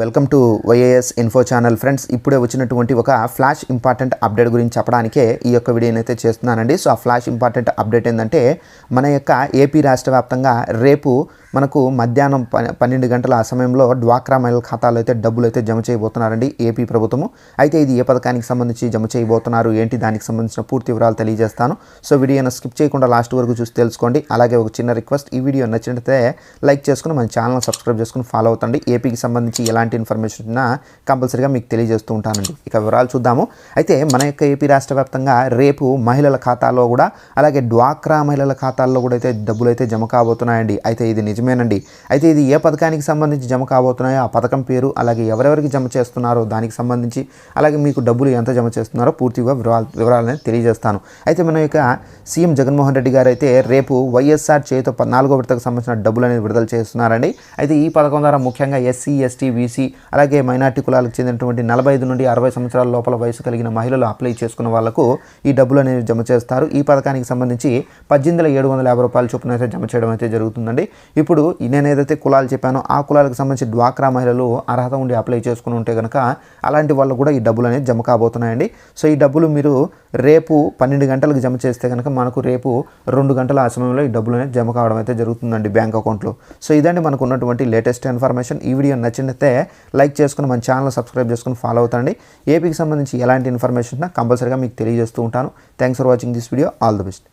Welcome to YAS info channel friends. ఇప్పుడే వచ్చినటువంటి ఒక ఫ్లాష్ ఇంపార్టెంట్ అప్డేట్ గురించి చెప్పడానికే ఈ యొక్క వీడియోని అయితే చేస్తున్నానండి. సో ఆ ఫ్లాష్ ఇంపార్టెంట్ అప్డేట్ ఏంటంటే మన యొక్క ఏపీ రాష్ట్ర వ్యాప్తంగా రేపు మనకు మధ్యాహ్నం 12 గంటల ఆ సమయంలో డ్వాక్రా మహిళల ఖాతాలో అయితే డబ్బులు అయితే జమ చేయబోతున్నారండి ఏపీ ప్రభుత్వము. అయితే ఇది ఏ పథకానికి సంబంధించి జమ చేయబోతున్నారు ఏంటి దానికి సంబంధించిన పూర్తి వివరాలు తెలియజేస్తాను. సో వీడియోని స్కిప్ చేయకుండా లాస్ట్ వరకు చూసి తెలుసుకోండి. అలాగే ఒక చిన్న రిక్వెస్ట్, ఈ వీడియో నచ్చినట్లయితే లైక్ చేసుకుని మన ఛానల్ సబ్స్క్రైబ్ చేసుకుని ఫాలో అవుతండి. ఏపీకి సంబంధించి ఎలాంటి ఇన్ఫర్మేషన్ ఉన్నా కంపల్సరీగా మీకు తెలియజేస్తూ ఉంటానండి. ఇక వివరాలు చూద్దాము. అయితే మన యొక్క ఏపీ రాష్ట్ర వ్యాప్తంగా రేపు మహిళల ఖాతాలో కూడా అలాగే డ్వాక్రా మహిళల ఖాతాల్లో కూడా అయితే డబ్బులు అయితే జమ కాబోతున్నాయండి. అయితే ఇది నిజమేనండి. అయితే ఇది ఏ పథకానికి సంబంధించి జమ కాబోతున్నాయో ఆ పథకం పేరు, అలాగే ఎవరెవరికి జమ చేస్తున్నారో దానికి సంబంధించి, అలాగే మీకు డబ్బులు ఎంత జమ చేస్తున్నారో పూర్తిగా వివరాలను తెలియజేస్తాను. అయితే మన యొక్క సీఎం జగన్మోహన్ రెడ్డి గారు అయితే రేపు వైఎస్ఆర్ చేతితో 4వ విడతకు సంబంధించిన డబ్బులు అనేది విడుదల చేస్తున్నారండి. అయితే ఈ పథకం ద్వారా ముఖ్యంగా ఎస్సీ, ఎస్టీ, బీసీ అలాగే మైనార్టీ కులాలకు చెందినటువంటి 45 నుండి 60 సంవత్సరాల లోపల వయసు కలిగిన మహిళలు అప్లై చేసుకున్న వాళ్లకు ఈ డబ్బులు అనేవి జమ చేస్తారు. ఈ పథకానికి సంబంధించి 18,750 రూపాయల చొప్పున అయితే జమ చేయడం అయితే జరుగుతుందండి. ఇప్పుడు నేను ఏదైతే కులాలు చెప్పానో ఆ కులాలకు సంబంధించి డ్వాక్రా మహిళలు అర్హత ఉండి అప్లై చేసుకుని ఉంటే కనుక అలాంటి వాళ్ళు కూడా ఈ డబ్బులు అనేది జమ కాబోతున్నాయండి. సో ఈ డబ్బులు మీరు రేపు 12 గంటలకు జమ చేస్తే కనుక మనకు రేపు 2 గంటల ఆ సమయంలో ఈ డబ్బులు అనేది జమ కావడం అయితే జరుగుతుందండి బ్యాంక్ అకౌంట్లో. సో ఇదండి మనకు ఉన్నటువంటి లేటెస్ట్ ఇన్ఫర్మేషన్. ఈ వీడియో నచ్చినట్లయితే లైక్ చేసుకుని మన ఛానల్ సబ్స్క్రైబ్ చేసుకుని ఫాలో అవుతాండి. ఏపీకి సంబంధించి ఎలాంటి ఇన్ఫర్మేషన్ కంపల్సరీగా మీకు తెలియజేస్తూ ఉంటాను. Thanks for watching this video. All the best.